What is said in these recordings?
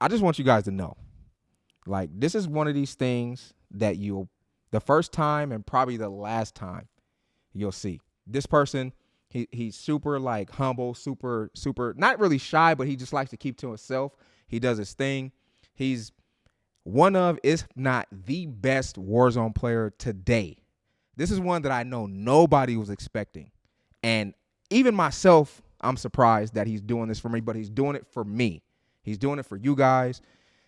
I just want you guys to know, like, this is one of these things that the first time and probably the last time you'll see. This person, he's super, like, humble, super, not really shy, but he just likes to keep to himself. He does his thing. He's one of, if not the best Warzone player today. This is one that I know nobody was expecting. And even myself, I'm surprised that he's doing this for me, but he's doing it for me. He's doing it for you guys,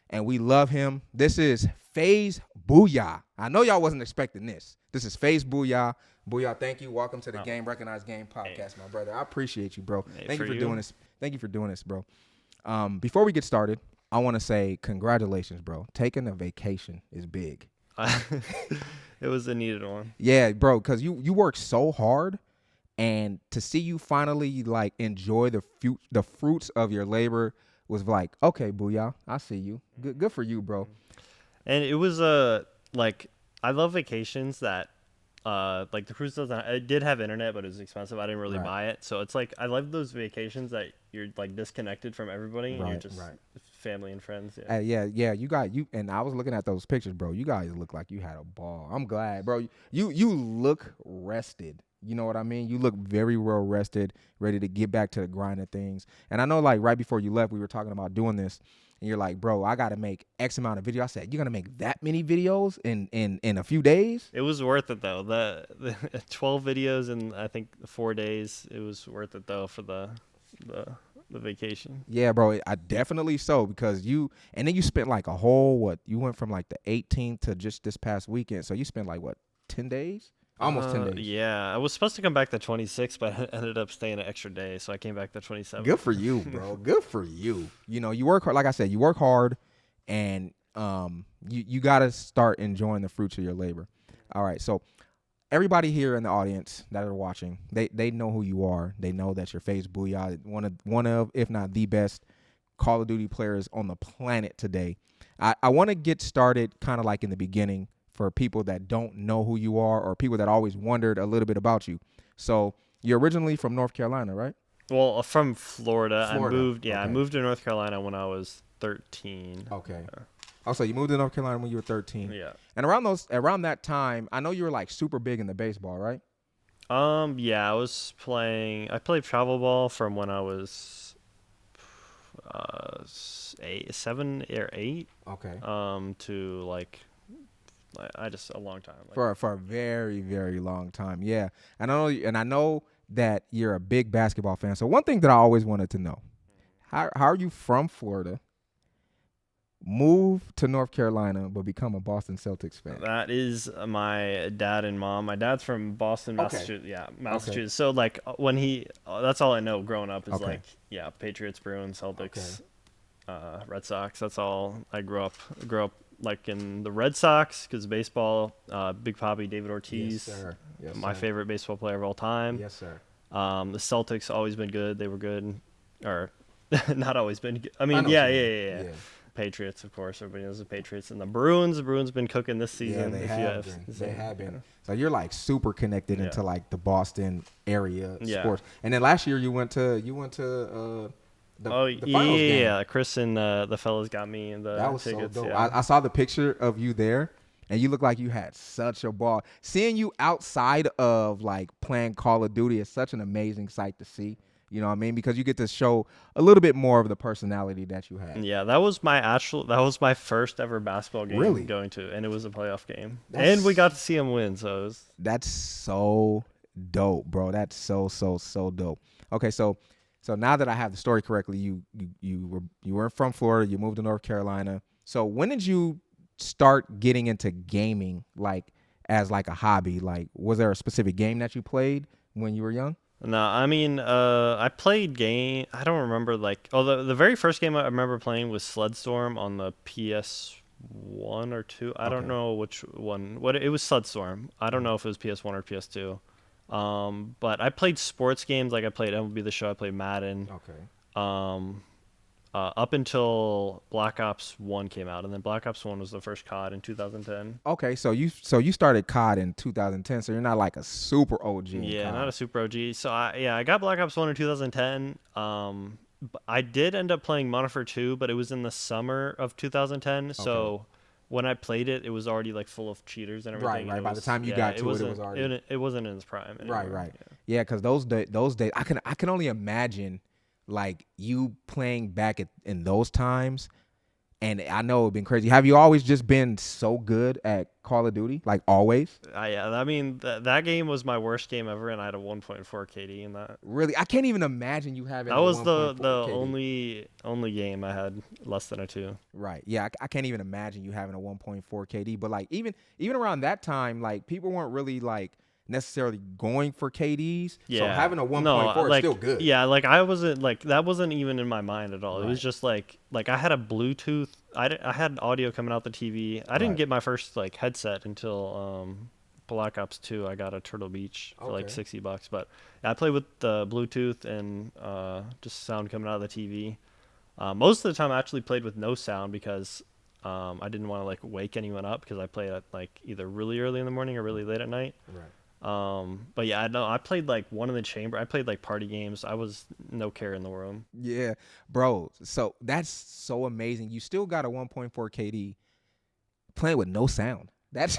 and we love him. This is FaZe Booya. I know y'all wasn't expecting this. This is FaZe Booya. Booya, thank you. Welcome to the Reconize Game podcast, my brother. I appreciate you, bro. Thank you for doing this. Thank you for doing this, bro. Before we get started, I want to say congratulations, bro. Taking a vacation is big. It was a needed one. Yeah, bro, because you work so hard, and to see you finally, like, enjoy the fruits of your labor was like, okay, Booyah, I see you. Good for you, bro. And it was like, I love vacations that like the cruise doesn't. It did have internet, but it was expensive. I didn't really buy it, so it's like I love those vacations that you're like disconnected from everybody, and you're just family and friends. Yeah. Yeah. You and I was looking at those pictures, bro. You guys look like you had a ball. I'm glad, bro. You look rested. You know what I mean? You look very well rested, ready to get back to the grind of things. And I know, like, right before you left, we were talking about doing this, and you're like, bro, I got to make X amount of videos. I said, you're going to make that many videos in a few days? It was worth it, though. The 12 videos in, I think, 4 days, it was worth it, though, for the vacation. Yeah, bro, I definitely so, because and then you spent like a whole, you went from like the 18th to just this past weekend. So you spent like, 10 days? Almost 10 days. Yeah, I was supposed to come back the 26th, but I ended up staying an extra day, so I came back the 27th. Good for you, bro. Good for you. You know, you work hard. Like I said, you work hard, and you got to start enjoying the fruits of your labor. All right, so everybody here in the audience that are watching, they know who you are. They know that you're FaZe Booya, one of, if not the best Call of Duty players on the planet today. I want to get started kind of like in the beginning, for people that don't know who you are, or people that always wondered a little bit about you. So you're originally from North Carolina, right? Well, from Florida. I moved. Yeah, okay. I moved to North Carolina when I was 13. Okay. Oh, so you moved to North Carolina when you were 13. Yeah. And around that time, I know you were like super big in the baseball, right? Yeah, I played travel ball from when I was 7 or 8. Okay. To like a long time. For a very, very long time. Yeah. And I know that you're a big basketball fan. So one thing that I always wanted to know, how are you from Florida, move to North Carolina, but become a Boston Celtics fan? That is my dad and mom. My dad's from Boston, Massachusetts. Yeah, Massachusetts. Okay. So like that's all I know growing up is Patriots, Bruins, Celtics, Red Sox. That's all I grew up like in the Red Sox, because baseball, Big Papi, David Ortiz, yes, sir. Yes, my favorite baseball player of all time. Yes, sir. The Celtics always been good. They were good, or not always been good. I mean, yeah. Patriots, of course. Everybody knows the Patriots. And the Bruins. The Bruins been cooking this season. Yeah, they have been. So you're like super connected into like the Boston area sports. And then last year you went to the finals game. Yeah. Chris and the fellas got me in the that was tickets. So dope. Yeah. I saw the picture of you there, and you look like you had such a ball. Seeing you outside of like playing Call of Duty is such an amazing sight to see. You know what I mean? Because you get to show a little bit more of the personality that you have. Yeah, that was my first ever basketball game going to, and it was a playoff game. And we got to see him win, so that's so dope, bro. That's so dope. Okay, so now that I have the story correctly, you were from Florida, you moved to North Carolina. So when did you start getting into gaming, like as like a hobby? Like, was there a specific game that you played when you were young? No, I mean, I played game. I don't remember the very first game I remember playing was Sledstorm on the PS1 or 2. I don't know which one. It was Sledstorm. I don't know if it was PS1 or PS2. But I played sports games, like I played MLB The Show. I played Madden. Okay. Up until Black Ops 1 came out, and then Black Ops 1 was the first COD in 2010. Okay, so you started COD in 2010, so you're not like a super OG. Yeah, not a super OG. So I got Black Ops 1 in 2010. I did end up playing Modern Warfare 2, but it was in the summer of 2010. Okay. So when I played it, it was already like full of cheaters and Right, everything, and right. it By the was time you yeah, got to it, it was already it wasn't in its prime right, anymore. right. Yeah, because those days, I can only imagine like you playing back in those times. And I know it's been crazy. Have you always just been so good at Call of Duty? Like always? Yeah, I mean that game was my worst game ever, and I had a 1.4 KD in that. Really? I can't even imagine you having That a was the 1.4 KD. only game I had less than a 2. Right. Yeah, I can't even imagine you having a 1.4 KD. But like even around that time, like people weren't really like necessarily going for KDs. So Yeah. having a No, 1.4 is still good. yeah, like I wasn't like that wasn't even in my mind at all. It was Right. just like I had a Bluetooth. I had audio coming out the TV. I didn't Right. get my first like headset until Black Ops 2. I got a Turtle Beach for like Okay. $60, but I played with the Bluetooth and just sound coming out of the TV. Most of the time, I actually played with no sound because I didn't want to like wake anyone up because I played at like either really early in the morning or really late at night. Right. But yeah, I know I played like one in the chamber. I played like party games. I was no care in the world. Yeah, bro. So that's so amazing. You still got a 1.4 KD playing with no sound. That's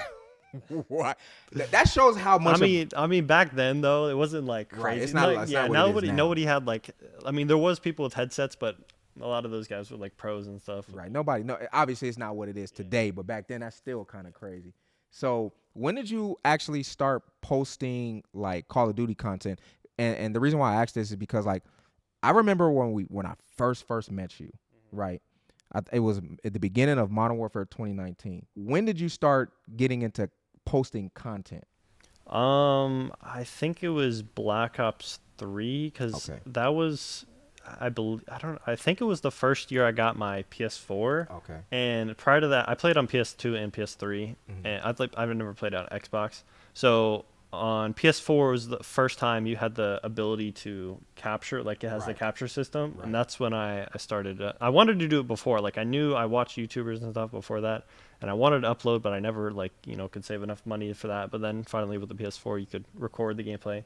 what. That shows how much. I mean, back then though, it wasn't like Right. crazy. It's not. It's Yeah, not what it is nobody, now. nobody had like. I mean, there was people with headsets, but a lot of those guys were like pros and stuff. Right. Nobody. No. Obviously, it's not what it is today. But back then, that's still kind of crazy. So when did you actually start posting like Call of Duty content? And the reason why I asked this is because like I remember when I first met you, right? It was at the beginning of Modern Warfare 2019. When did you start getting into posting content? I think it was Black Ops 3 because Okay. that was, I believe, I don't, I think it was the first year I got my PS4. Okay. And prior to that, I played on PS2 and PS3, Mhm. and I've never played on Xbox. So on PS4 was the first time you had the ability to capture, like it has the Right. capture system, Right. and that's when I started. I wanted to do it before, like I knew I watched YouTubers and stuff before that, and I wanted to upload, but I never like could save enough money for that. But then finally with the PS4, you could record the gameplay.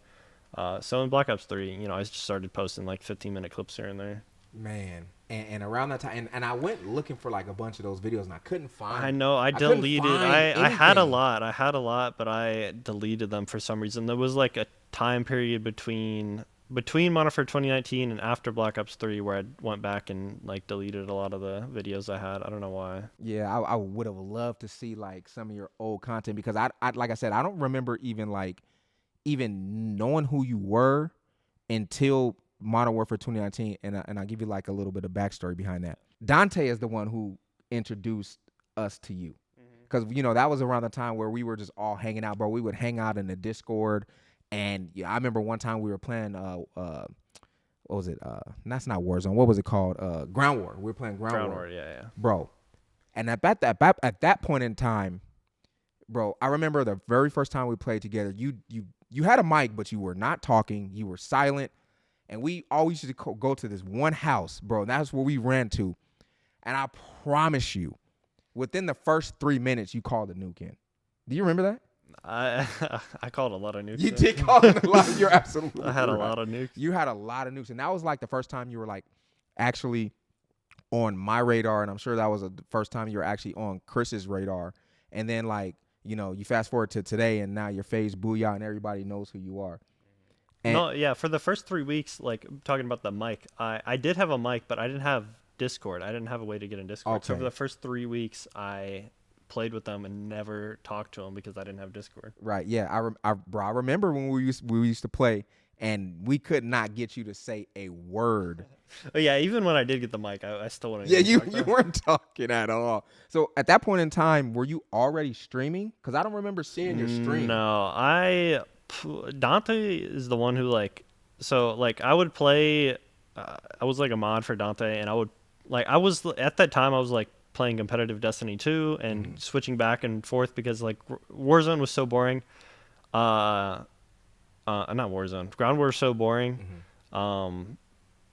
So in Black Ops 3, I just started posting like 15-minute clips here and there. Man, and around that time, and I went looking for like a bunch of those videos, and I couldn't I find. know I Couldn't deleted. find I had a anything. lot. I had a lot, but I deleted them for some reason. There was like a time period between Modern Warfare 2019 and after Black Ops 3 where I went back and like deleted a lot of the videos I had. I don't know why. Yeah, I would have loved to see like some of your old content because I like I said, I don't remember even knowing who you were until Modern Warfare 2019, and I'll give you like a little bit of backstory behind that. Dante is the one who introduced us to you because that was around the time where we were just all hanging out, bro. We would hang out in the Discord, and yeah, I remember one time we were playing what was it? That's not Warzone. What was it called? Ground War. We were playing Ground War, War, yeah. bro. And at that point in time, bro, I remember the very first time we played together. You had a mic, but you were not talking. You were silent, and we always used to go to this one house, bro. And that's where we ran to. And I promise you, within the first 3 minutes, you called the nuke in. Do you remember that? I I called a lot of nukes. You did call it a lot. You're absolutely I had a right. lot of nukes. You had a lot of nukes, and that was like the first time you were like actually on my radar, and I'm sure that was the first time you were actually on Chris's radar. And then like you fast forward to today, and now you're FaZe Booya, and everybody knows who you are. And No, yeah, for the first 3 weeks, like talking about the mic, I did have a mic, but I didn't have Discord. I didn't have a way to get in Discord. So Okay. for the first 3 weeks, I played with them and never talked to them because I didn't have Discord. right, yeah, bro, I remember when we used to play, and we could not get you to say a word. But yeah, even when I did get the mic, I still wouldn't. Yeah, even you talk to you them. weren't talking at all. So at that point in time, were you already streaming? Because I don't remember seeing your stream. No, Dante is the one who like I would play. I was like a mod for Dante, and I was at that time I was like playing competitive Destiny 2 and switching back and forth because like Warzone was so boring. Not Warzone. Ground War was so boring.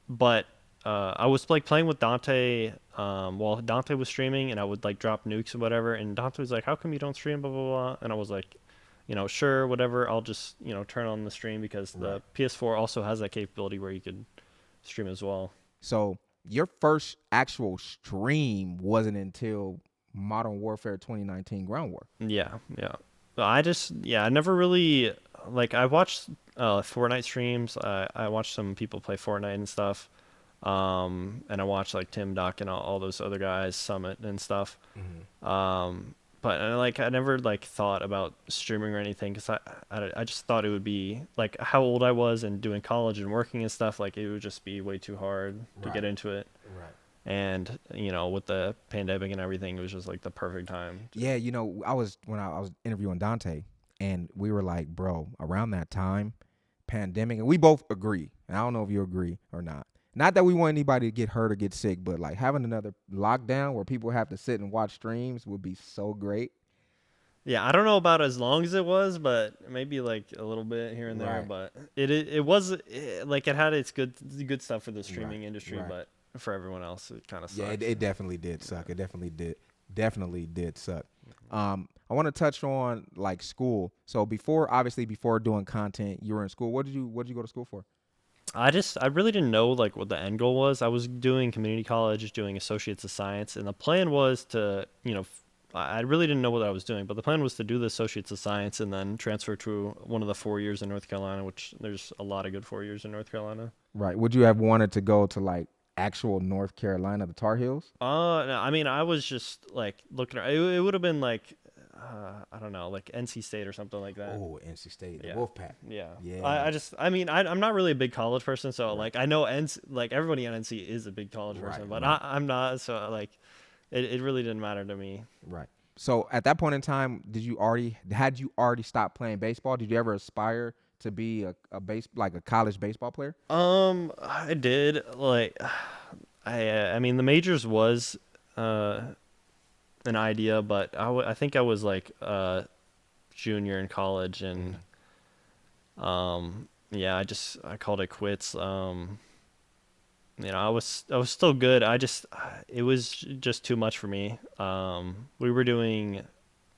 But I was like playing with Dante while Dante was streaming, and I would like drop nukes or whatever. And Dante was like, "How come you don't stream?" Blah blah blah. And I was like, sure, whatever. I'll just turn on the stream because the Right. PS4 also has that capability where you could stream as well. So your first actual stream wasn't until Modern Warfare 2019 Ground War. Yeah, yeah. I never really like I watched Fortnite streams. I watched some people play Fortnite and stuff. And I watched like Tim Duck and all those other guys, Summit and stuff. Um, but like I never like thought about streaming or anything because I just thought it would be like how old I was and doing college and working and stuff. Like it would just be way too hard to get into it. Right. And with the pandemic and everything, it was just like the perfect time. Yeah, when I was interviewing Dante, and we were like, bro, around that time, pandemic, and we both agree. And I don't know if you agree or not. Not that we want anybody to get hurt or get sick, but like having another lockdown where people have to sit and watch streams would be so great. Yeah, I don't know about as long as it was, but maybe like a little bit here and there. Right. But it was like it had its good stuff for the streaming industry, right. but for everyone else, it kind of sucks. Yeah, it definitely did suck. It definitely did suck. I want to touch on like school. So before doing content, you were in school. What did you go to school for? I really didn't know like what the end goal was. I was doing community college, doing associates of science, and the plan was to, I really didn't know what I was doing, but the plan was to do the associates of science and then transfer to one of the 4 years in North Carolina, which there's a lot of good 4 years in North Carolina. Right. Would you have wanted to go to like actual North Carolina, the Tar Heels? No, I mean, I was just like looking. It would have been like, I don't know, like NC State or something like that. Oh, NC State, the Yeah. Wolfpack. Yeah. Yeah. I'm not really a big college person, so like I know like everybody on NC is a big college person, but I'm not. So like, it really didn't matter to me. Right. So at that point in time, had you already stopped playing baseball? Did you ever aspire to be a college baseball player? I did like, I mean the majors was an idea, but I think I was like junior in college, and yeah, I called it quits. I was still good. It was just too much for me. We were doing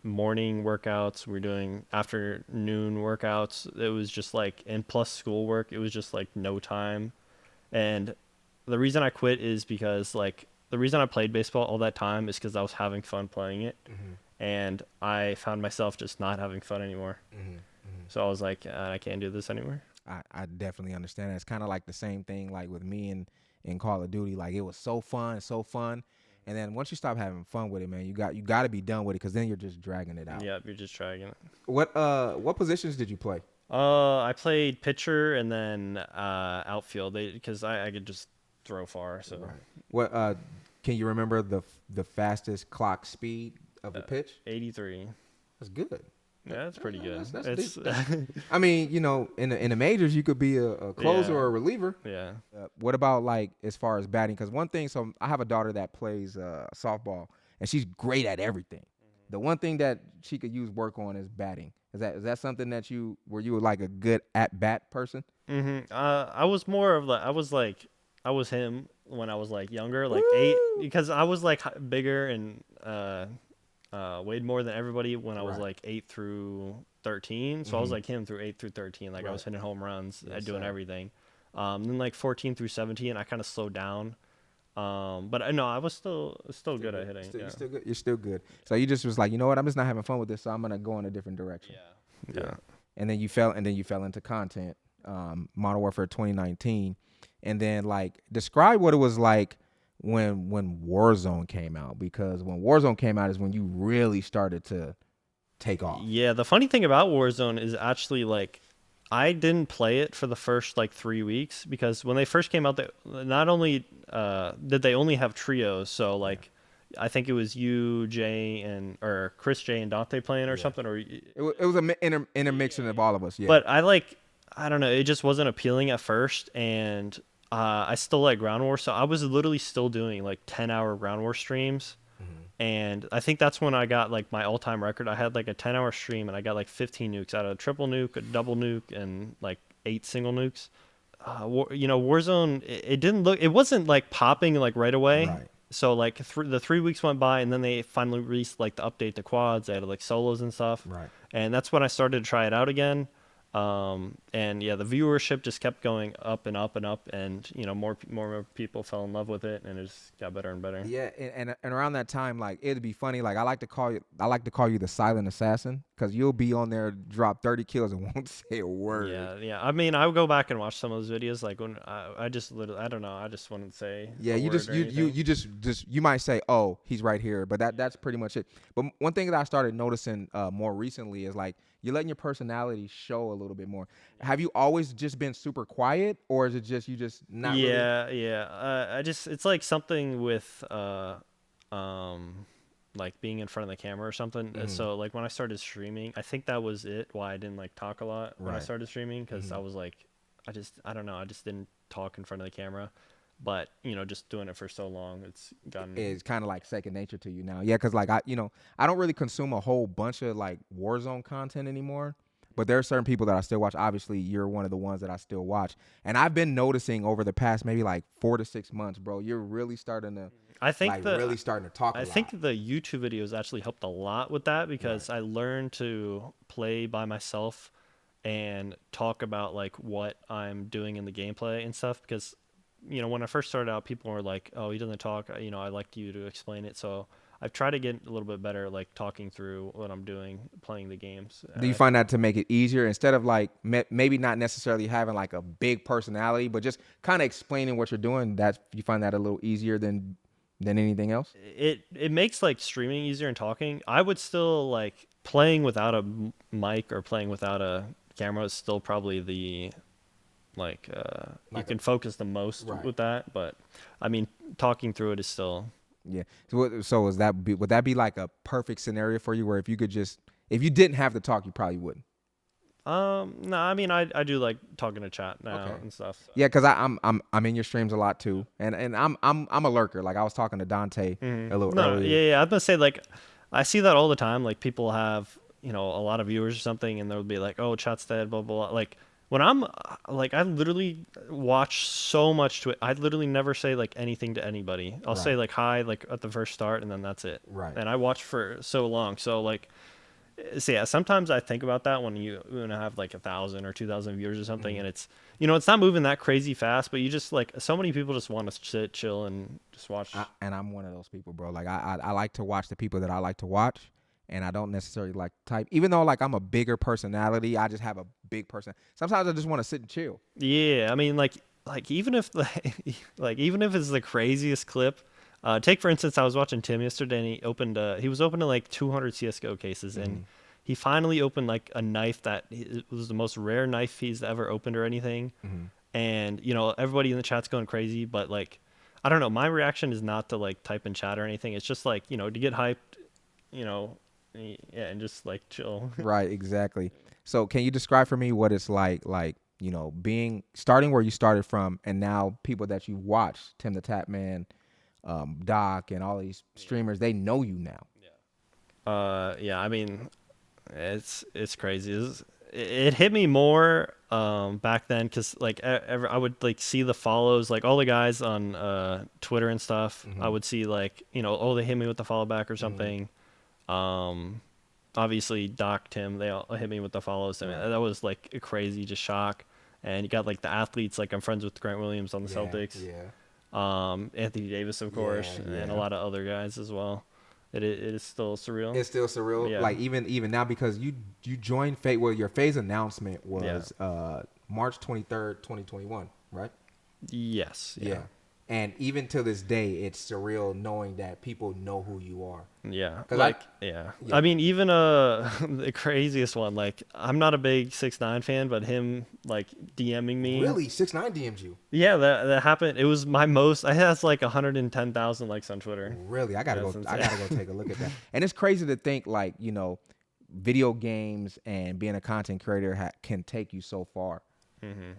morning workouts, we were doing afternoon workouts. It was just like, and plus schoolwork, it was just like no time. And the reason I quit is because like the reason I played baseball all that time is because I was having fun playing it, and I found myself just not having fun anymore. So I was like, I can't do this anymore. I definitely understand that. It's kind of like the same thing like with me in Call of Duty. Like it was so fun. And then once you stop having fun with it, man, you got to be done with it because then you're just dragging it out. Yeah, you're just dragging it. What positions did you play? I played pitcher and then outfield because I could just throw far. So right. What can you remember the fastest clock speed of a pitch? 83. That's good. Yeah, that's pretty good. That's I mean, in the majors, you could be a closer or a reliever. Yeah. What about like as far as batting? Because one thing, so I have a daughter that plays softball, and she's great at everything. The one thing that she could use work on is batting. Is that something that you were like a good at bat person? I was more of I was him when I was like younger, like 8, because I was like bigger and weighed more than everybody when I was like 8 through 13. So I was like him through 8 through 13. Like I was hitting home runs, doing everything. Then like 14 through 17, I kind of slowed down. But no, I was still good at hitting. You're still good. You're still good. So you just was like, you know what? I'm just not having fun with this, so I'm gonna go in a different direction. Yeah. And then you fell into content, Modern Warfare 2019, and then like describe what it was like when Warzone came out, because when Warzone came out is when you really started to take off. Yeah, the funny thing about Warzone is actually like I didn't play it for the first like 3 weeks because when they first came out, not only did they only have trios, so like I think it was you, Jay, or Chris, Jay, and Dante playing or something, or it was an intermixing of all of us. Yeah, but I don't know, it just wasn't appealing at first, and I still like Ground War, so I was literally still doing like 10-hour Ground War streams. And I think that's when I got like my all-time record. I had like a 10-hour stream and I got like 15 nukes out of a triple nuke, a double nuke, and like 8 single nukes. Warzone, it wasn't like popping like right away. Right. So like the 3 weeks went by, and then they finally released like the update to quads. They had like solos and stuff. Right. And that's when I started to try it out again. And yeah, the viewership just kept going up and up and up, and more people fell in love with it, and it just got better and better. Yeah, and around that time, like it'd be funny. Like I like to call you the silent assassin because you'll be on there, drop 30 kills and won't say a word. Yeah. I mean, I would go back and watch some of those videos, like when I just literally, I don't know, I just wouldn't say Yeah, a you word just or you anything. just you might say, "Oh, he's right here," but that's pretty much it. But one thing that I started noticing more recently is like you're letting your personality show a little bit more. Have you always just been super quiet, or is it just you just not really? Yeah. I just it's like something with um like being in front of the camera or something. Mhm. So like when I started streaming, I think that was it why I didn't like talk a lot when I Right. started streaming, because I Mhm. was like I don't know, I just didn't talk in front of the camera. But just doing it for so long, it's gotten Is kind of like second nature to you now. Yeah, because like I don't really consume a whole bunch of like Warzone content anymore. But there are certain people that I still watch. Obviously, you're one of the ones that I still watch. And I've been noticing over the past maybe like 4 to 6 months, bro, you're really starting to I think like the really starting to talk a I think lot. the YouTube videos actually helped a lot with that, Right. because I learned to play by myself and talk about like what I'm doing in the gameplay and stuff. Because when I first started out, people were like, "Oh, he doesn't talk." I like you to explain it. So I've tried to get a little bit better, like talking through what I'm doing, playing the games. Do you I find think that to make it easier instead of like maybe not necessarily having like a big personality, but just kind of explaining what you're doing? That you find that a little easier than anything else? it makes like streaming easier and talking. I would still like playing without a mic or playing without a camera is still probably the like you Like a can focus the most right. with that. But I mean, talking through it is still Yeah. So is would that be like a perfect scenario for you where if you didn't have to talk, you probably wouldn't? no, I mean, I do like talking to chat now Okay. and stuff, so. Yeah, because I'm in your streams a lot too, and I'm a lurker. Like I was talking to Dante a little No, earlier. yeah, I was gonna say, like, I see that all the time. Like, people have a lot of viewers or something, and they'll be like, "Oh, chat's dead," blah blah blah. Like, when I'm like, I literally watch so much to it. I literally never say like anything to anybody. I'll say Right. like hi like at the first start, and then that's it. Right. And I watch for so long, so like, so yeah, sometimes I think about that when you have like 1,000 or 2,000 viewers or something, Mhm. and it's not moving that crazy fast, but you just like so many people just want to sit, chill, and just watch. And I'm one of those people, bro. Like I like to watch the people that I like to watch, and I don't necessarily like to type. Even though like I'm a bigger personality, I just have a big person. Sometimes I just want to sit and chill. Yeah, I mean, like even if like even if it's the craziest clip, take for instance, I was watching Tim yesterday, and he was opening like 200 CS:GO cases, and Hmm. he finally opened like a knife that it was the most rare knife he's ever opened or anything, Hmm. and everybody in the chat's going crazy, but like, I don't know, my reaction is not to like type in chat or anything. It's just like to get hyped, you know, yeah, and just like chill. Right. Exactly. So can you describe for me what it's like being starting where you started from, and now people that you watch, Tim the Tapman, Doc, and all these streamers, they know you now. Yeah, I mean, it's crazy. It hit me more back then, because like I would like see the follows, like all the guys on Twitter and stuff. I Hmm. would see like oh, they hit me with the follow back or Hmm. something. Um, Obviously Doc, Tim, they all hit me with the follows. I mean, Right. that was like a crazy just shock. And you got like the athletes, like I'm friends with Grant Williams on the Yeah. Celtics, Yeah. Anthony Davis, of Yeah. course, and a Yeah. lot of other guys as well. It is still surreal. It's still surreal. Yeah. Like even now because you joined Fate. Well, your phase announcement Yeah. was March 23rd, 2021, right? Yes. Yeah. Yeah. And even to this day, it's surreal knowing that people know who you are. Yeah, Cause I yeah. yeah I mean, even the craziest one, like I'm not a big 6ix9ine fan, but him like DMing me, really 6ix9ine DM'd you. yeah, that happened. It was my most. I has like 110,000 likes on Twitter. Really, That's I insane. gotta go take a look at that. And it's crazy to think like video games and being a content creator can take you so far.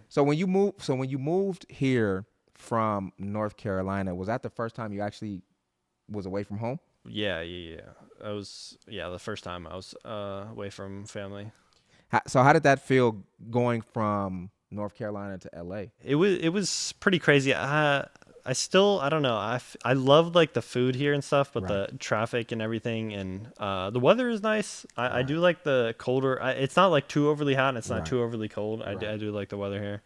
So when you moved here from North Carolina, was that the first time you actually was away from home? Yeah. I was the first time I was away from family. So how did that feel going from North Carolina to LA? It was pretty crazy. I don't know. I love like the food here and stuff, but Right. the traffic and everything, and the weather is nice. I Right. do like the colder. It's not like too overly hot, and it's not Right. too overly cold. Right. I do like the weather here.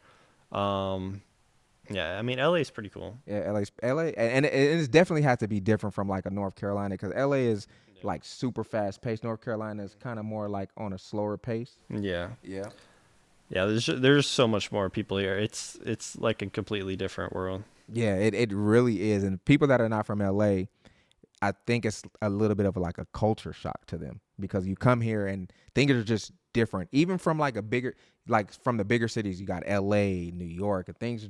Yeah, I mean LA is pretty cool. Yeah, LA, and it definitely has to be different from like a North Carolina because LA is like super fast paced. North Carolina is kind of more like on a slower pace. Yeah, Yeah. yeah. There's so much more people here. It's like a completely different world. Yeah, it really is. And people that are not from LA, I think it's a little bit of like a culture shock to them because you come here and things are just different. Even from like like from the bigger cities, you got LA, New York, and things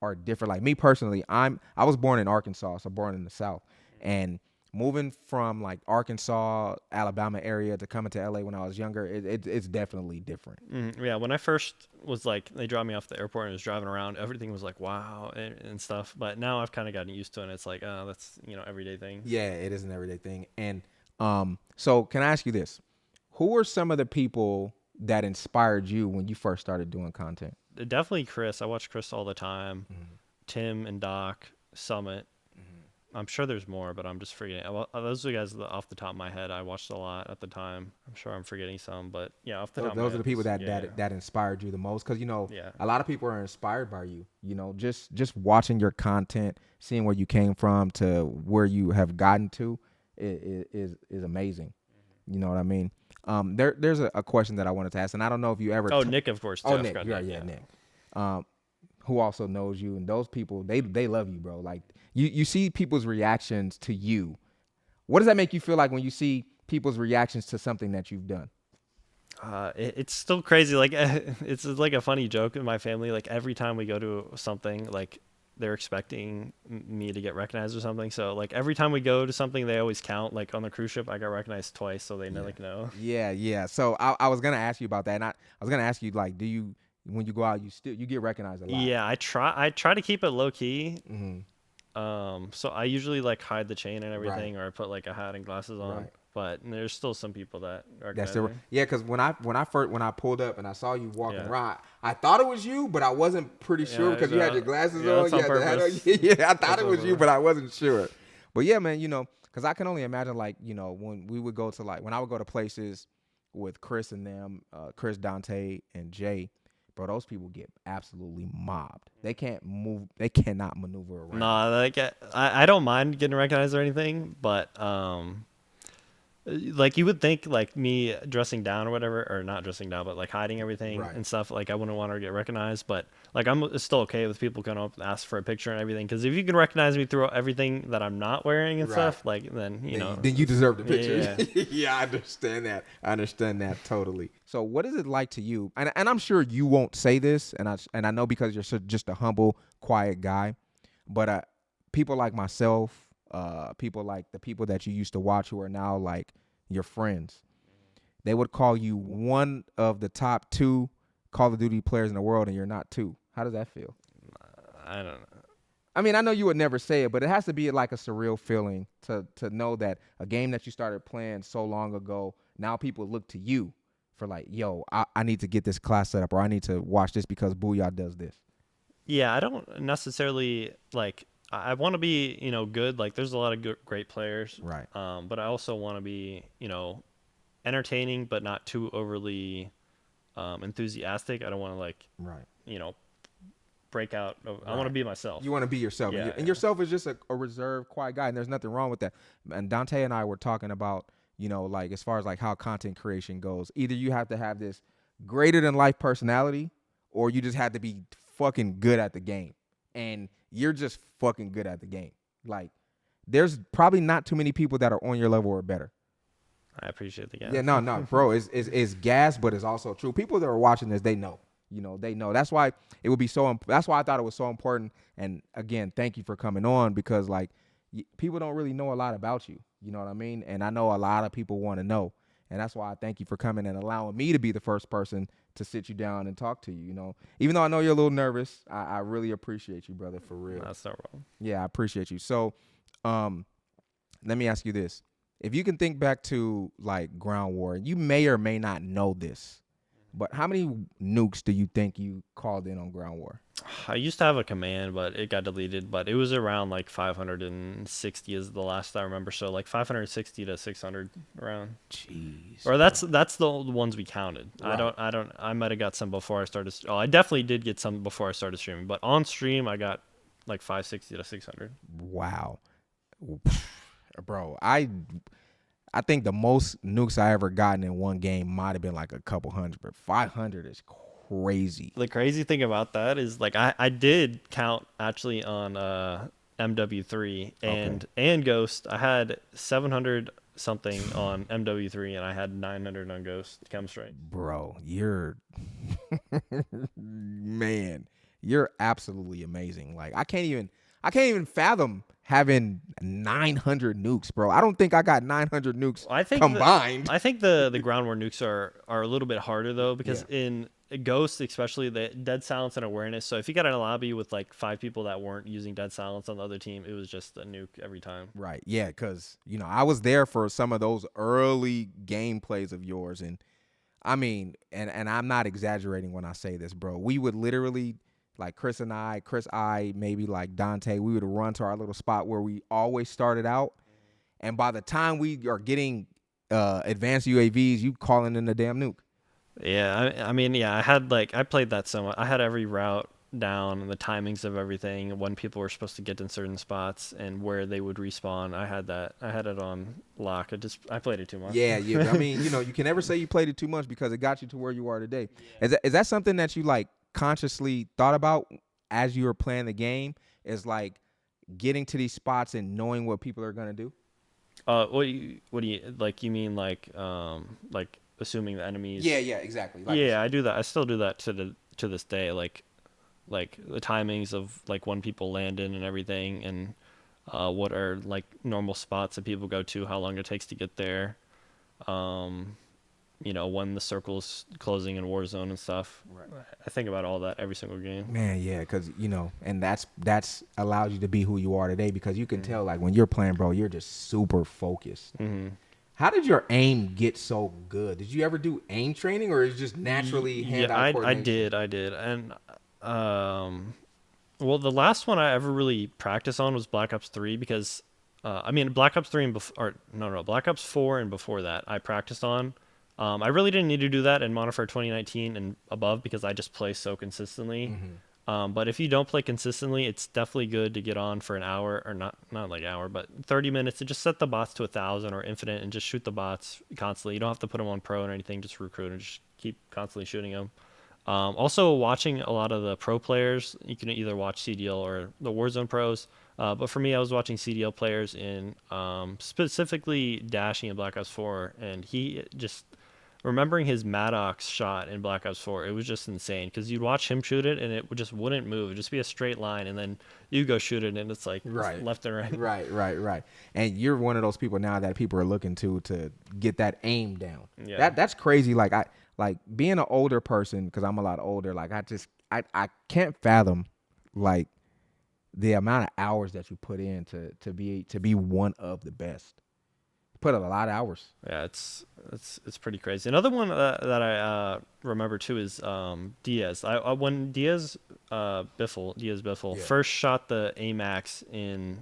are different. Like me personally, I was born in Arkansas, so born in the South, and moving from like Arkansas, Alabama area to coming to LA when I was younger, it's definitely different. Yeah, when I first was like, they dropped me off the airport and was driving around, everything was like, wow, and stuff. But now I've kind of gotten used to it. And it's like, oh, that's, everyday thing. Yeah, it is an everyday thing. And so can I ask you this? Who are some of the people that inspired you when you first started doing content? Definitely Chris. I watch Chris all the time. Mm-hmm. Tim and Doc, Summit. Mm-hmm. I'm sure there's more, but I'm just forgetting. Those are the guys off the top of my head. I watched a lot at the time. I'm sure I'm forgetting some, but yeah, off the top of my Those head. are the people yeah. that inspired you the most because Yeah. a lot of people are inspired by you. Just watching your content, seeing where you came from to where you have gotten to, is amazing. You know what I mean? There's a question that I wanted to ask, and I don't know if you ever. Oh, Nick, of course. Too. Oh, I Nick, forgot yeah, Nick. Who also knows you, and those people they love you, bro. Like you see people's reactions to you. What does that make you feel like when you see people's reactions to something that you've done? It's still crazy. Like it's like a funny joke in my family. Like every time we go to something, like they're expecting me to get recognized or something. So like every time we go to something, they always count. Like on the cruise ship, I got recognized twice, so they like know. Yeah. So I was gonna ask you about that, and I was gonna ask you like, do you when you go out, you get recognized a lot? Yeah, I try to keep it low key. Mm-hmm. So I usually like hide the chain and everything, Right. or I put like a hat and glasses on. Right. But there's still some people that are. That's the yeah. Because when I pulled up and I saw you walking Yeah. around, I thought it was you, but I wasn't pretty sure because you had your glasses on. That's on You had the hat on. purpose. Yeah, I thought That's it on was you, purpose. but I wasn't sure. But yeah, man, because I can only imagine like when we would go to like when I would go to places with Chris and them, Chris, Dante, and Jay. Bro, those people get absolutely mobbed. They can't move. They cannot maneuver around. Nah, like I don't mind getting recognized or anything, but like you would think like me dressing down or whatever, or not dressing down, but like hiding everything Right. and stuff, like I wouldn't want to get recognized. But like I'm still okay with people coming up and ask for a picture and everything, because if you can recognize me through everything that I'm not wearing and Right. stuff, like then then you deserve the picture. Yeah. Yeah, I understand that. I understand that totally. So, what is it like to you? And I'm sure you won't say this, and I know because you're just a humble, quiet guy. But people like myself, people like the people that you used to watch who are now like your friends, they would call you one of the top 2 Call of Duty players in the world, and you're not 2. How does that feel? I don't know. I mean, I know you would never say it, but it has to be like a surreal feeling to know that a game that you started playing so long ago, now people look to you for like, yo, I need to get this class set up, or I need to watch this because Booya does this. Yeah, I don't necessarily like. I want to be, good. Like, there's a lot of great players, Right. But I also want to be, entertaining, but not too overly enthusiastic. I don't want to Right. break out. I want to be myself. You want to be yourself. Yeah, and yourself is just a reserved, quiet guy, and there's nothing wrong with that. And Dante and I were talking about, like as far as like how content creation goes, either you have to have this greater than life personality, or you just have to be fucking good at the game. And you're just fucking good at the game. Like, there's probably not too many people that are on your level or better. I appreciate the game. Yeah, no, bro. It's gas, but it's also true. People that are watching this, they know. They know. That's why it would be so. That's why I thought it was so important. And again, thank you for coming on, because like people don't really know a lot about you. You know what I mean? And I know a lot of people want to know. And that's why I thank you for coming and allowing me to be the first person to sit you down and talk to you. Even though I know you're a little nervous, I really appreciate you, brother, for real. That's not wrong. Yeah, I appreciate you. So, let me ask you this. If you can think back to like Ground War, you may or may not know this, But how many nukes do you think you called in on Ground War? I used to have a command, but it got deleted. But it was around like 560 is the last I remember. So like 560 to 600 around. Jeez, Or bro. that's the ones we counted. Right. I might have got some before I started. Oh, I definitely did get some before I started streaming. But on stream, I got like 560 to 600. Wow. Bro, I think the most nukes I ever gotten in one game might have been like a couple hundred, but 500 is crazy. The crazy thing about that is like I did count actually on MW3 Okay. and Ghost. I had 700 something on MW3 and I had 900 on Ghost. Come straight. Bro, you're man, you're absolutely amazing. Like I can't even fathom having 900 nukes, bro. I don't think I got 900 nukes I think combined. I think the ground war nukes are a little bit harder though Yeah. because in Ghost especially the dead silence and awareness. So if you got in a lobby with like 5 people that weren't using dead silence on the other team, it was just a nuke every time. Right. Yeah, cuz I was there for some of those early gameplays of yours, and I mean, and I'm not exaggerating when I say this, bro. We would literally, like Chris, maybe like Dante, we would run to our little spot where we always started out. And by the time we are getting advanced UAVs, you calling in the damn nuke. Yeah, I mean, yeah, I had like I played that so much. I had every route down and the timings of everything, when people were supposed to get in certain spots and where they would respawn. I had that. I had it on lock. I played it too much. Yeah, yeah. I mean, you can never say you played it too much because it got you to where you are today. Is that something that you like consciously thought about as you were playing the game? Is like getting to these spots and knowing what people are gonna do? What do you like? You mean like assuming the Yeah, enemies? yeah, exactly. Like, Yeah, I do that. I still do that to this day. Like the timings of like when people land in and everything, and what are like normal spots that people go to, how long it takes to get there. Um, when the circle's closing in Warzone and stuff. right. I think about all that every single game. Man, yeah, because and that's allows you to be who you are today because you can Mm. tell like when you're playing, bro, you're just super focused. Hmm. How did your aim get so good? Did you ever do aim training or is it just naturally Yeah, hand-eye coordination? I did, and um, well, the last one I ever really practiced on was Black Ops 3 because, I mean, Black Ops 3 and or no, Black Ops 4 and before that I practiced on. I really didn't need to do that in Modern Warfare 2019 and above because I just play so consistently. Hmm. But if you don't play consistently, it's definitely good to get on for an hour or not like an hour, but 30 minutes to just set the bots to 1,000 or infinite and just shoot the bots constantly. You don't have to put them on pro or anything, just recruit and just keep constantly shooting them. Also, watching a lot of the pro players, you can either watch CDL or the Warzone pros. But for me, I was watching CDL players in specifically Dashing in Black Ops 4, and he just remembering his Maddox shot in Black Ops 4, it was just insane because you'd watch him shoot it and it would just wouldn't move. It'd just be a straight line, and then you go shoot it and it's like Right. left and right. Right. And you're one of those people now that people are looking to get that aim down. Yeah. That's crazy. Like I like being an older person because I'm a lot older. Like I can't fathom like the amount of hours that you put in to be one of the best. Put a lot of hours. Yeah, it's pretty crazy. Another one that I remember too is Diaz. When Diaz Biffle Yeah. first shot the AMAX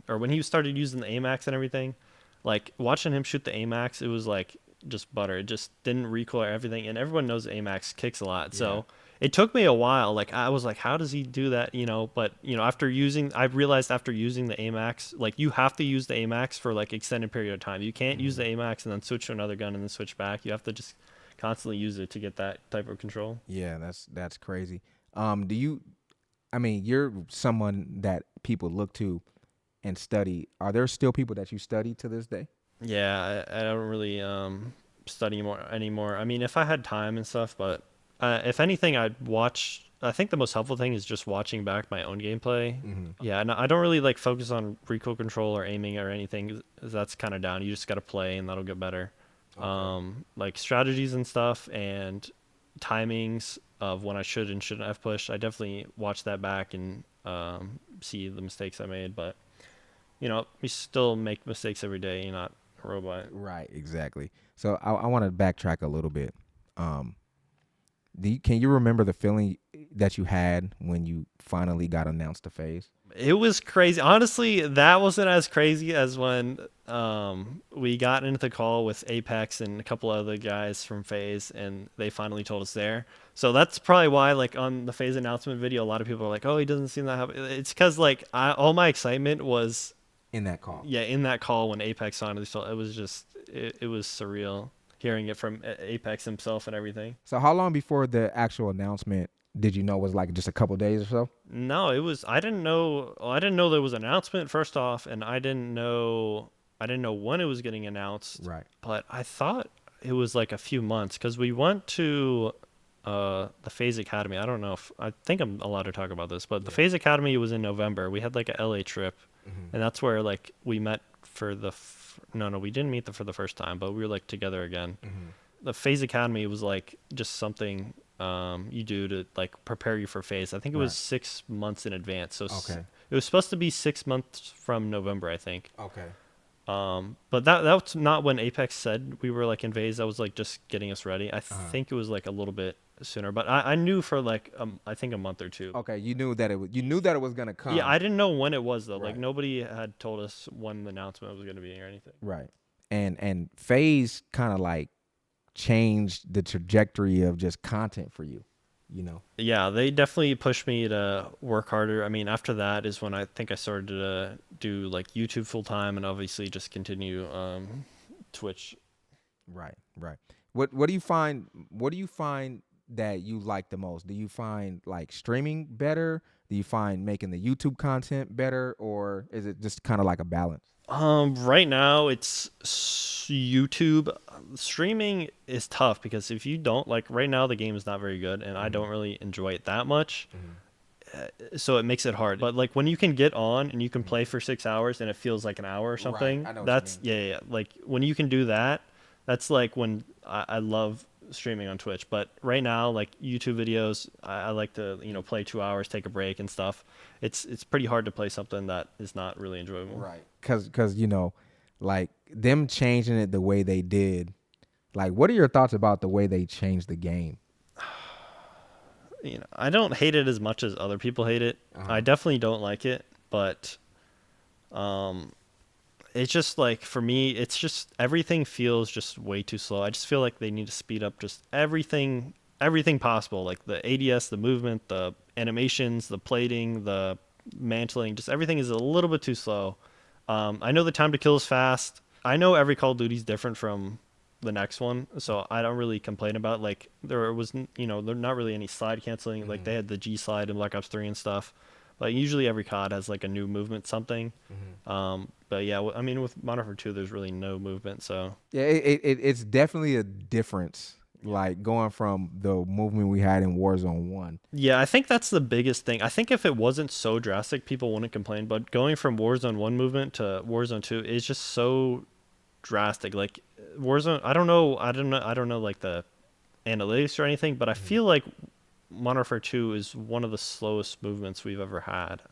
or when he started using the AMAX and everything, like watching him shoot the AMAX, it was like just butter. It just didn't recoil or everything, and everyone knows the AMAX kicks a lot. Yeah. So it took me a while. Like I was like, how does he do that? But I realized after using the AMAX, like you have to use the AMAX for like extended period of time. You can't use the AMAX and then switch to another gun and then switch back. You have to just constantly use it to get that type of control. Yeah, that's crazy. Do you? I mean, you're someone that people look to and study. Are there still people that you study to this day? Yeah, I don't really study more anymore. I mean, if I had time and stuff, but if anything, I'd watch. I think the most helpful thing is just watching back my own gameplay. Mm-hmm. Yeah, and I don't really like focus on recoil control or aiming or anything. 'Cause that's kind of down. You just got to play, and that'll get better. Okay. Like strategies and stuff, and timings of when I should and shouldn't have pushed. I definitely watch that back and see the mistakes I made. But you still make mistakes every day. You're not a robot. Right, exactly. So I want to backtrack a little bit. Um, Can you remember the feeling that you had when you finally got announced to FaZe? It was crazy. Honestly, that wasn't as crazy as when we got into the call with Apex and a couple other guys from FaZe, and they finally told us there. So that's probably why, like on the FaZe announcement video, a lot of people are like, "Oh, he doesn't seem that happy." It's because like all my excitement was, In that call. yeah, in that call when Apex finally told. It was just, it was surreal hearing it from Apex himself and everything. So how long before the actual announcement did you know was like just a couple days or so? No, it was. I didn't know. I didn't know there was an announcement first off, and I didn't know. I didn't know when it was getting announced. Right. But I thought it was like a few months because we went to the FaZe Academy. I don't know if I think I'm allowed to talk about this, but the FaZe Academy was in November. We had like a LA trip, and that's where like we met for the. No, we didn't meet for the first time, but we were like together again. The FaZe Academy was like just something you do to like prepare you for FaZe. I think it was 6 months in advance. So it was supposed to be 6 months from November, I think. Okay. But that's not when Apex said we were like in FaZe. That was like just getting us ready. I think it was like a little bit sooner, but I knew for like I think a month or two. Okay, you knew that it was gonna come. Yeah, I didn't know when it was though. Right. Like nobody had told us when the announcement was going to be or anything. Right. And FaZe kind of like changed the trajectory of just content for you, you know. Yeah, they definitely pushed me to work harder. I mean, after that is when I think I started to do like YouTube full time and obviously just continue Twitch. Right. What do you find that you like the most? Do you find like streaming better? Do you find making the YouTube content better, or is it just kind of like a balance? Right now it's YouTube. Streaming is tough because if you don't like right now the game is not very good and I don't really enjoy it that much. So it makes it hard. But like when you can get on and you can play for 6 hours and it feels like an hour or something, I know what that's you mean. yeah. Like when you can do that, that's like when I love streaming on Twitch. But right now, like YouTube videos, I like to play 2 hours, take a break and stuff. It's pretty hard to play something that is not really enjoyable. Right. Cause like them changing it the way they did. Like, what are your thoughts about the way they changed the game? I don't hate it as much as other people hate it. I definitely don't like it, but it's just like for me, it's just everything feels just way too slow. I just feel like they need to speed up just everything possible, like the ADS, the movement, the animations, the plating, the mantling, just everything is a little bit too slow. I know the time to kill is fast. I know every Call of Duty is different from the next one, so I don't really complain about like there was there's not really any slide canceling. Like they had the G slide in Black Ops 3 and stuff, but usually every COD has like a new movement something. But yeah, I mean with Modern Warfare 2 there's really no movement, so Yeah, it's definitely a difference. Like going from the movement we had in Warzone 1. yeah, I think that's the biggest thing. I think if it wasn't so drastic people wouldn't complain, but going from Warzone 1 movement to Warzone 2 is just so drastic. Like Warzone, I don't know like the analytics or anything, but I feel like Modern Warfare 2 is one of the slowest movements we've ever had.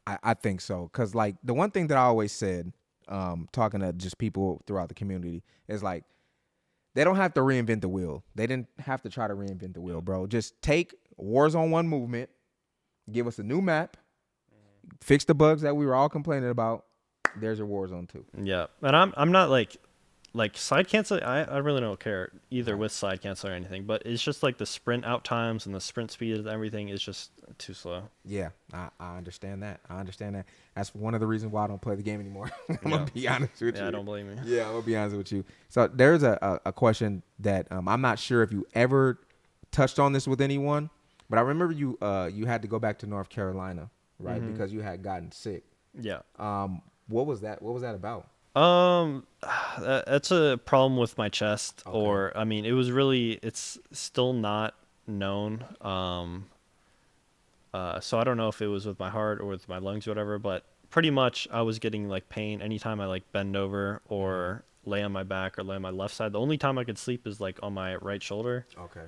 I think so. Cause like the one thing that I always said, talking to just people throughout the community, is like they don't have to reinvent the wheel. They didn't have to try to reinvent the wheel, bro. Just take Warzone 1 movement, give us a new map, fix the bugs that we were all complaining about. There's your Warzone 2. Yeah, and I'm not like side cancel. I really don't care either with side cancel or anything, but it's just like the sprint out times and the sprint speed and everything is just too slow. Yeah, I understand that. That's one of the reasons why I don't play the game anymore. I'm gonna be honest with you. Yeah, I don't blame you. Yeah, I'm gonna be honest with you. So there's a question that I'm not sure if you ever touched on this with anyone, but I remember you had to go back to North Carolina, right? Because you had gotten sick. Yeah. What was that? What was that about? That's a problem with my chest, or I mean, it's still not known. So I don't know if it was with my heart or with my lungs or whatever, but pretty much I was getting like pain anytime I like bend over or lay on my back or lay on my left side. The only time I could sleep is like on my right shoulder. Okay.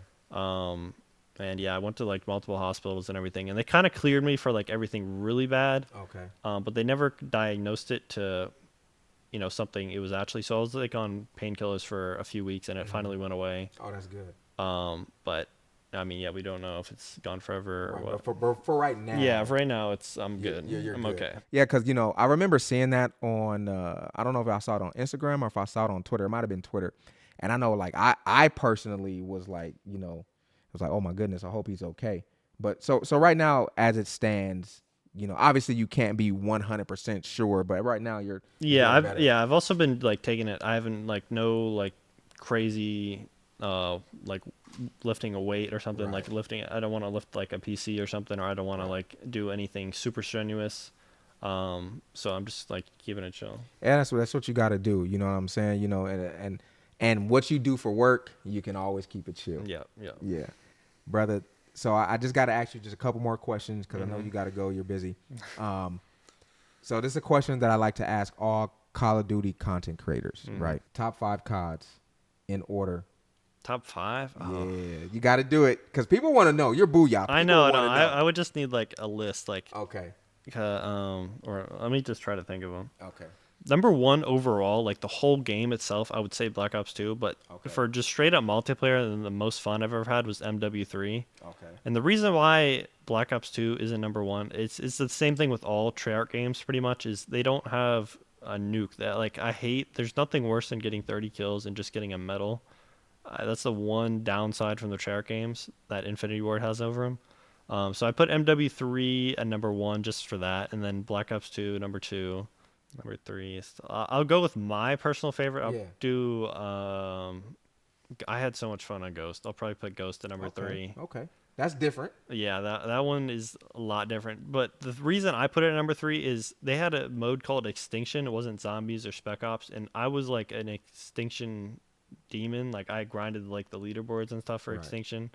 And yeah, I went to like multiple hospitals and everything, and they kind of cleared me for like everything really bad. Okay. But they never diagnosed it to something it was actually. So I was like on painkillers for a few weeks and it finally went away. Oh, that's good. But I mean, yeah, we don't know if it's gone forever or Right, what. but for right now. Yeah, for right now, I'm good. You're I'm good. okay. Yeah, because I remember seeing that on. I don't know if I saw it on Instagram or if I saw it on Twitter. It might have been Twitter, and I know like I personally was like it was like, oh my goodness, I hope he's okay. But so right now as it stands, obviously you can't be 100% sure, but right now you're Yeah, doing better. I've also been like taking it. I haven't like no like crazy like lifting a weight or something Right. like lifting. I don't want to lift like a PC or something, or I don't want to Right. like do anything super strenuous. So I'm just like keeping it chill. Yeah, that's what you got to do. You know what I'm saying? And what you do for work, you can always keep it chill. Yeah, yeah. Yeah, brother. So I just got to ask you just a couple more questions because I know Mhm. you got to go. You're busy. So this is a question that I like to ask all Call of Duty content creators. Mhm. Right? Top 5 CODs in order. Top 5? Oh. Yeah, you got to do it because people want to know. You're Booyah. I People know, want no. to know. I would just need like a list, like, Okay. or let me just try to think of them. Okay. Number one overall, like the whole game itself, I would say Black Ops 2. But Okay. for just straight up multiplayer, the most fun I've ever had was MW3. Okay. And the reason why Black Ops 2 isn't number one, it's the same thing with all Treyarch games pretty much, is they don't have a nuke. That like I hate. There's nothing worse than getting 30 kills and just getting a medal. That's the one downside from the Treyarch games that Infinity Ward has over them. So I put MW3 at number one just for that, and then Black Ops 2 number two. Number three is I'll go with my personal favorite. I'll Yeah. do I had so much fun on Ghost. I'll probably put Ghost at number Okay. three. Okay. That's different. Yeah, that one is a lot different. But the reason I put it at number three is they had a mode called Extinction. It wasn't zombies or Spec Ops, and I was like an Extinction demon. Like I grinded like the leaderboards and stuff for Right. Extinction.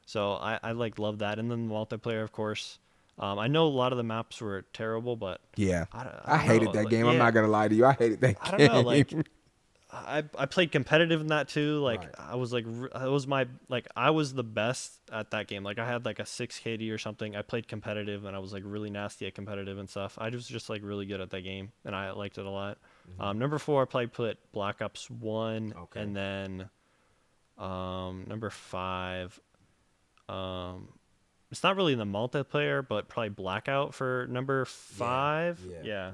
So I like love that. And then the multiplayer, of course. I know a lot of the maps were terrible, but Yeah. I I don't hated know. that Like, game. I'm yeah, not gonna lie to you. I hated that I game. don't know. Like I played competitive in that too. Like Right. I was like it was my like I was the best at that game. Like I had like a 6 KD or something. I played competitive and I was like really nasty at competitive and stuff. I was just like really good at that game and I liked it a lot. Number four, I probably put Black Ops 1, Okay. and then number five, it's not really the multiplayer, but probably Blackout for number five. Yeah.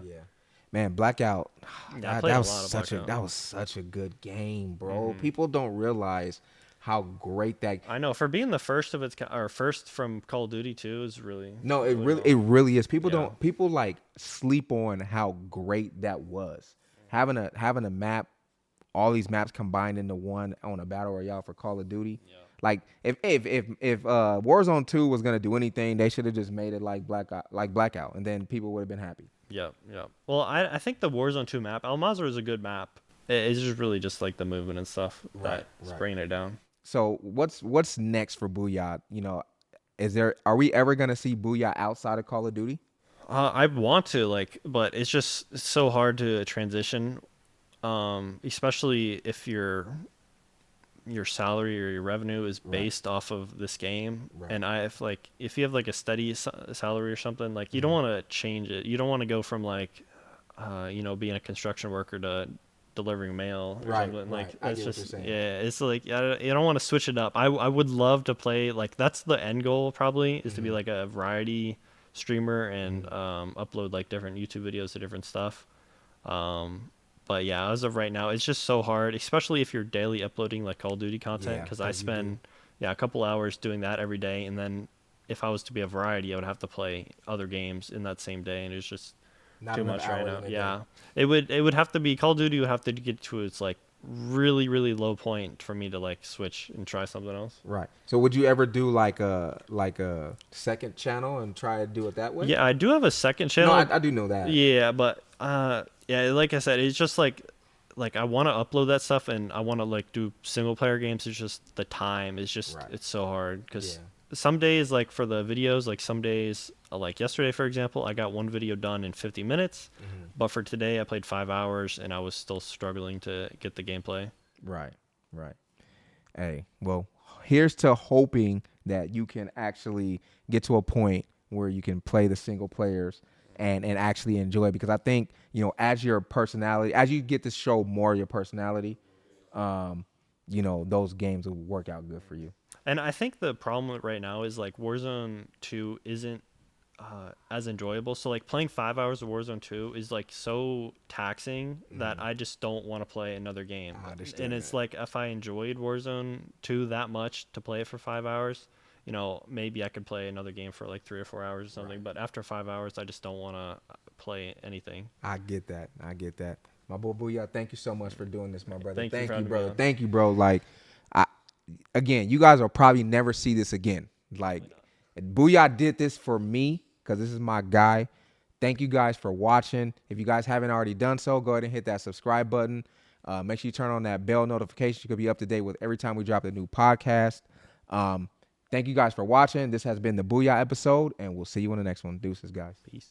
Man, Blackout. Yeah, I That, played that a was lot of such a Blackout. that was such a good game, bro. Mhm. People don't realize how great that. I know, for being the first of its or first from Call of Duty 2 is really No, it really really is. People Yeah. don't people like sleep on how great that was. Having a map, all these maps combined into one on a battle royale for Call of Duty. Yeah. Like if Warzone 2 was gonna do anything, they should have just made it like Blackout, and then people would have been happy. Yeah, yeah. Well, I think the Warzone 2 map, Al Mazrah is a good map. It's just really just like the movement and stuff that's bringing it down. So what's next for Booyah? Are we ever gonna see Booyah outside of Call of Duty? I want to but it's just so hard to transition, especially if your salary or your revenue is based off of this game. Right. And if you have like a steady salary or something, like you don't want to change it. You don't want to go from like being a construction worker to delivering mail or something. Like I that's get what just you're saying. it's like you don't want to switch it up. I would love to play, like that's the end goal probably, is to be like a variety streamer and upload like different YouTube videos to different stuff. But yeah, as of right now, it's just so hard, especially if you're daily uploading like Call of Duty content, Yeah, because I 'cause you spend a couple hours doing that every day, and then if I was to be a variety, I would have to play other games in that same day, and it's just Not too enough much right hours now. in a Yeah, day. it would have to be Call of Duty would have to get to its like really really low point for me to like switch and try something else. Right. So would you ever do like a second channel and try to do it that way? Yeah, I do have a second No, channel. I do know that. Yeah, but yeah, like I said, it's just like I want to upload that stuff and I want to like do single player games. It's just the time is just Right. it's so hard because Yeah. some days, like for the videos, like some days, like yesterday for example, I got one video done in 50 minutes, but for today I played 5 hours and I was still struggling to get the gameplay. Right. Right. Hey, well, here's to hoping that you can actually get to a point where you can play the single players and actually enjoy it. Because I think, as your personality, as you get to show more of your personality, those games will work out good for you. And I think the problem right now is like Warzone 2 isn't as enjoyable. So like playing 5 hours of Warzone 2 is like so taxing that I just don't want to play another game. I understand And it's that. like if I enjoyed Warzone 2 that much to play it for 5 hours, maybe I could play another game for like 3 or 4 hours or something. But after 5 hours, I just don't want to play anything. I get that. My boy Booya, thank you so much for doing this, my brother. Thank you for Thank you, having me brother. on. Thank you, bro. Like, again, you guys will probably never see this again. Like, Booyah did this for me because this is my guy. Thank you guys for watching. If you guys haven't already done so, go ahead and hit that subscribe button. Make sure you turn on that bell notification. You could be up to date with every time we drop a new podcast. Thank you guys for watching. This has been the Booyah episode, and we'll see you in the next one. Deuces, guys. Peace.